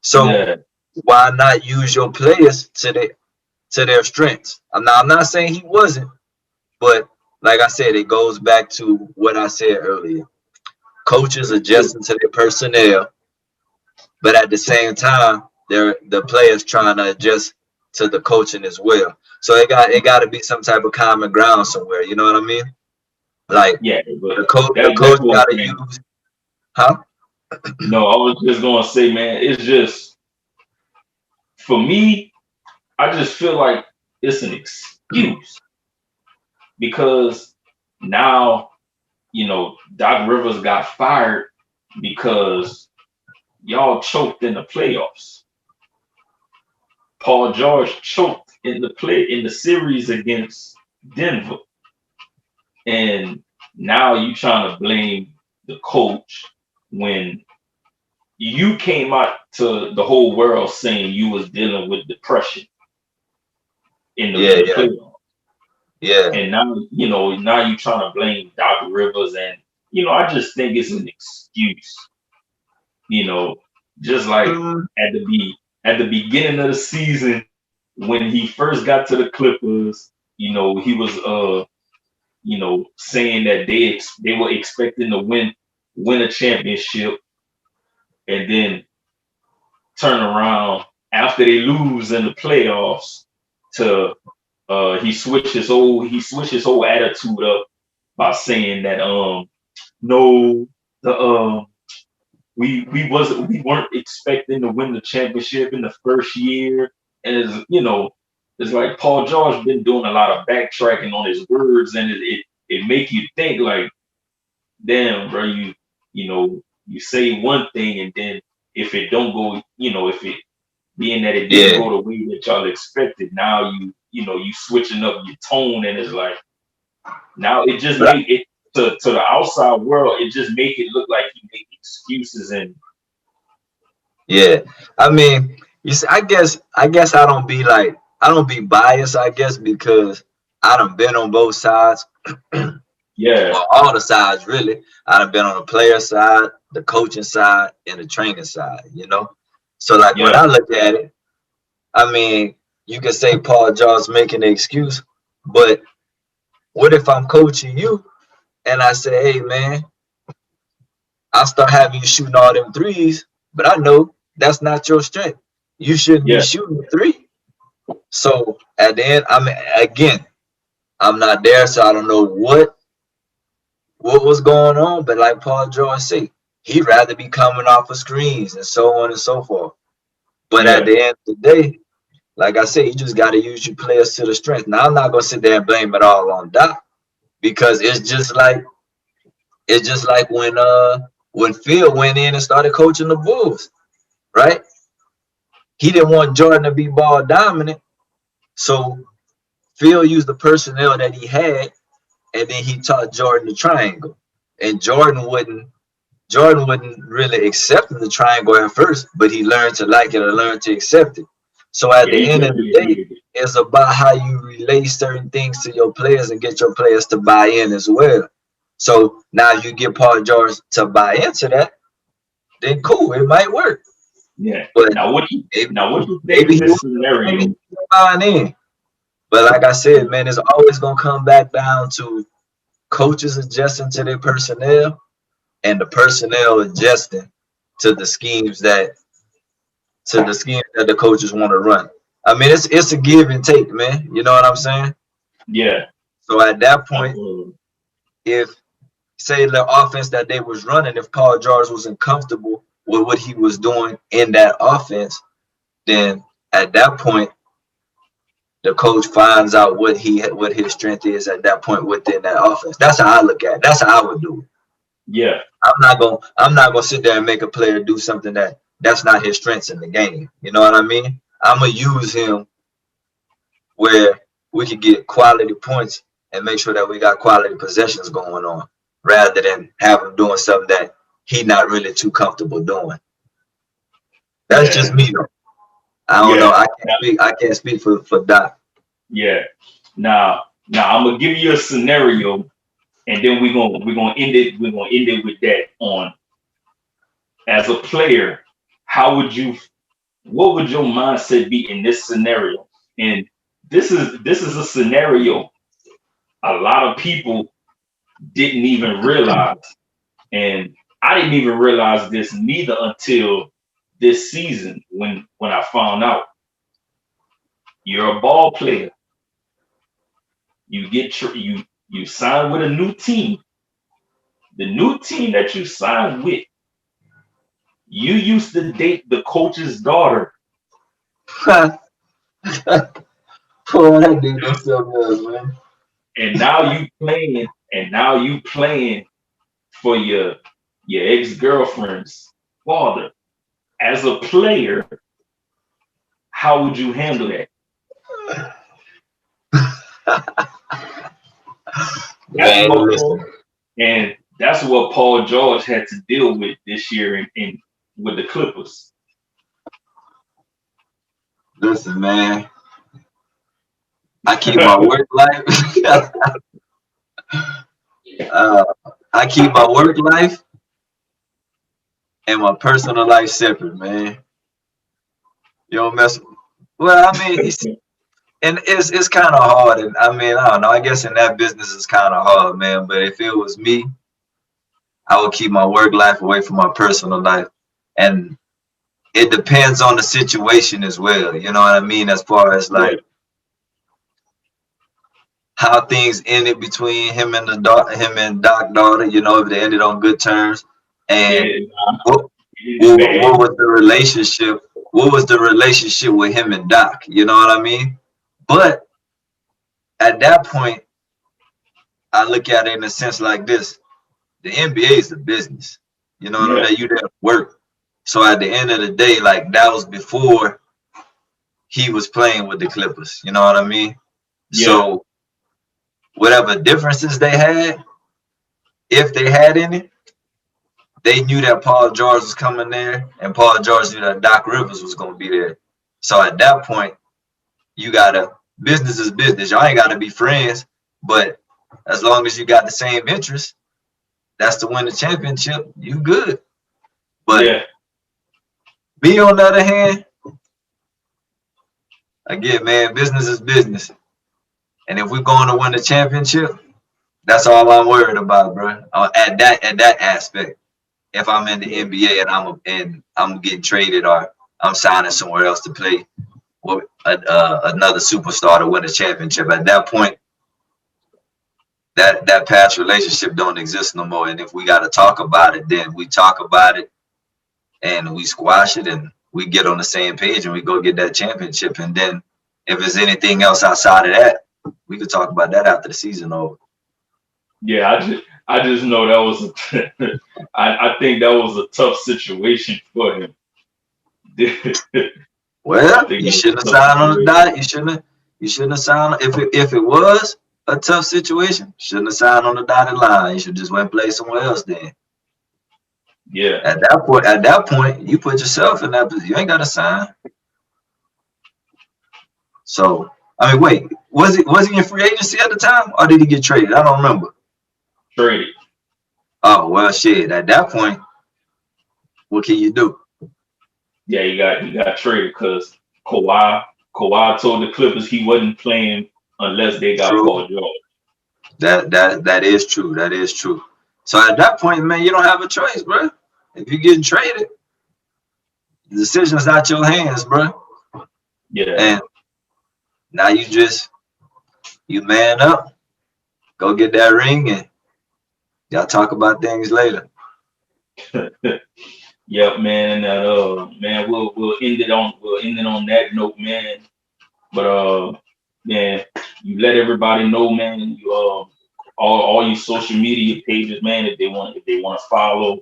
So yeah, why not use your players to their strengths? I'm not saying he wasn't, but like I said, it goes back to what I said earlier. Coaches adjusting to their personnel, but at the same time, they're the players trying to adjust to the coaching as well. So it got to be some type of common ground somewhere. You know what I mean? Like yeah. But the coach that's what got I'm to saying. use, huh? No, I was just gonna say, man, it's just for me, I just feel like it's an excuse because now, Doc Rivers got fired because y'all choked in the playoffs. Paul George choked in the series against Denver. And now you trying to blame the coach. when you came out to the whole world saying you was dealing with depression in the playoffs. Yeah. And now, now you're trying to blame Doc Rivers. And, I just think it's an excuse. Just like at the beginning of the season when he first got to the Clippers, he was saying that they were expecting to win a championship, and then turn around after they lose in the playoffs to he switched his whole attitude up by saying that no, the we weren't expecting to win the championship in the first year. And it's like Paul George been doing a lot of backtracking on his words, and it make you think like, damn, bro, you say one thing, and then if it don't go, if it being that it didn't go the way that y'all expected, now you switching up your tone, and it's like now it just make it to the outside world, it just make it look like you make excuses. And I mean, you see, I guess I don't be biased, I guess, because I done been on both sides. Well, all the sides really. I done been on the player side, the coaching side, and the training side, So like when I look at it, I mean, you can say Paul George making an excuse, but what if I'm coaching you and I say, hey man, I start having you shooting all them threes, but I know that's not your strength. You shouldn't be shooting three. So at the end, again, I'm not there, so I don't know what was going on. But like Paul George said, he'd rather be coming off of screens and so on and so forth. But at the end of the day, like I said, you just got to use your players to the strength. Now I'm not gonna sit there and blame it all on Doc, because it's just like when Phil went in and started coaching the Bulls, right? He didn't want Jordan to be ball dominant, so Phil used the personnel that he had, and then he taught Jordan the triangle. And Jordan wouldn't really accept the triangle at first, but he learned to like it or learned to accept it. So at the end of the day, it's about how you relay certain things to your players and get your players to buy in as well. So now you get Paul George to buy into that, then cool, it might work. But now what you think in this scenario? Buying in. But like I said, man, it's always gonna come back down to coaches adjusting to their personnel and the personnel adjusting to the schemes that the coaches want to run. I mean, it's a give and take, man. You know what I'm saying? Yeah. So at that point, if say the offense that they was running, if Paul George wasn't comfortable with what he was doing in that offense, then at that point, the coach finds out what his strength is at that point within that offense. That's how I look at it. That's how I would do it. Yeah. I'm not gonna sit there and make a player do something that's not his strengths in the game. You know what I mean? I'm gonna use him where we can get quality points and make sure that we got quality possessions going on, rather than have him doing something that he's not really too comfortable doing. That's just me though. I don't know. I can't speak for Doc. Yeah. Now I'm gonna give you a scenario, and then we're gonna end it with that. On as a player, what would your mindset be in this scenario? And this is a scenario a lot of people didn't even realize, and I didn't even realize this neither until this season when I found out. You're a ball player. You get you sign with a new team. The new team that you signed with, you used to date the coach's daughter. That dude is so good, man. And now you playing for your ex-girlfriend's father. As a player, how would you handle that? Man, listen. And that's what Paul George had to deal with this year in with the Clippers. Listen, man, I keep my work life. uh, I keep my work life and my personal life separate, man. You don't mess. Well, I mean, it's kind of hard, and I mean, I don't know. I guess in that business, it's kind of hard, man. But if it was me, I would keep my work life away from my personal life, and it depends on the situation as well. You know what I mean? As far as Right. like how things ended between him and him and Doc daughter. You know, if they ended on good terms, and Yeah, what it's bad. what was the relationship? What was the relationship with him and Doc? You know what I mean? But at that point, I look at it in a sense like this: the NBA is the business. You know what I Yeah, mean? You there to work. So at the end of the day, like that was before he was playing with the Clippers. You know what I mean? yeah, So whatever differences they had, if they had any, they knew that Paul George was coming there, and Paul George knew that Doc Rivers was going to be there. So at that point, you gotta business is business. Y'all ain't gotta be friends, but as long as you got the same interest, that's to win the championship. You good. But yeah, me on the other hand, again, man, business is business. And if we're going to win the championship, that's all I'm worried about, bro. At that aspect. If I'm in the NBA and I'm getting traded or I'm signing somewhere else to play with another superstar to win a championship, at that point, that past relationship don't exist no more. And if we got to talk about it, then we talk about it and we squash it and we get on the same page and we go get that championship. And then if there's anything else outside of that, we could talk about that after the season over. yeah. I just know that was I think that was a tough situation for him. I Well, think you that was shouldn't have a tough signed on the situation. dot. You shouldn't have signed if it was a tough situation. Shouldn't have signed on the dotted line. You should just went play somewhere else. Then Yeah, at that point, you put yourself in that position. You ain't got to sign. So I mean, wait, was he in free agency at the time, or did he get traded? I don't remember. traded. Oh well, shit. At that point, what can you do? Yeah, he got traded because Kawhi told the Clippers he wasn't playing unless they got True. Paul George. That is true. That is true. So at that point, man, you don't have a choice, bro. If you're getting traded, the decision's out your hands, bro. Yeah, And now you man up, go get that ring, and y'all talk about things later. yep, man. That man, we'll end it on that note, man. But man, you let everybody know, man. You all your social media pages, man. If they want to follow,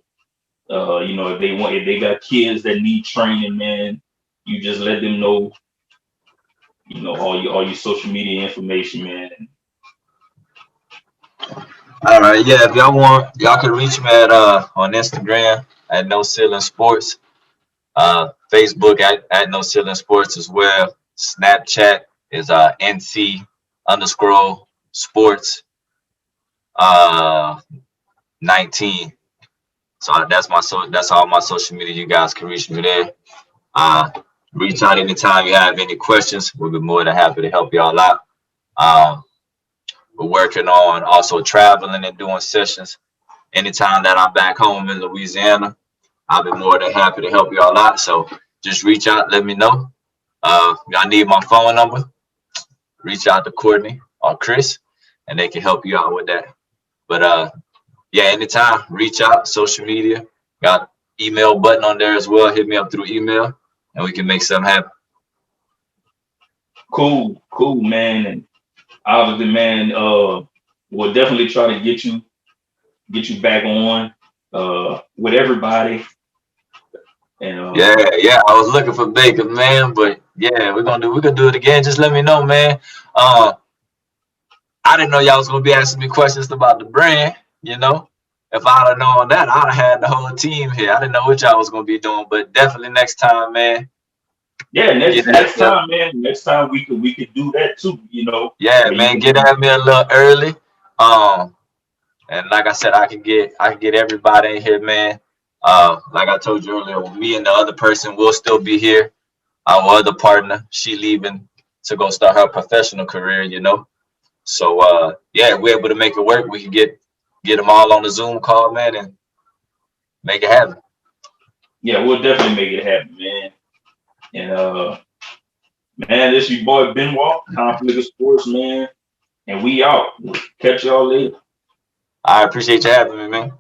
if they got kids that need training, man, you just let them know. All your social media information, man. All right, yeah. If y'all want, y'all can reach me at on Instagram at No Ceiling Sports, Facebook at No Ceiling Sports as well. Snapchat is NC underscore sports 19. So that's all my social media. You guys can reach me there. Uh, Reach out anytime you have any questions. We'll be more than happy to help y'all out. Um, we're working on also traveling and doing sessions. Anytime that I'm back home in Louisiana, I'll be more than happy to help y'all out. So just reach out, let me know. Y'all need my phone number, reach out to Courtney or Chris, and they can help you out with that. But yeah, anytime, reach out, social media, got email button on there as well. Hit me up through email, and we can make something happen. Cool, man. And obviously, man, we'll definitely try to get you back on with everybody. And Yeah. I was looking for Baker, man, but yeah, we gonna do it again. Just let me know, man. I didn't know y'all was gonna be asking me questions about the brand, you know. if I'd have known that, I'd have had the whole team here. I didn't know what y'all was gonna be doing, but definitely next time, man. Yeah, Get at next me. time, man. Next time we could do that too. Yeah, Where you man. can Get at me a little early. And like I said, I can get everybody in here, man. Like I told you earlier, me and the other person will still be here. Our other partner, she leaving to go start her professional career. So yeah, if we're able to make it work, we can get them all on the Zoom call, man, and make it happen. yeah, we'll definitely make it happen, man. And man, this your boy Benoit, Conflict of Sports, man. And we out. Catch y'all later. I appreciate you having me, man.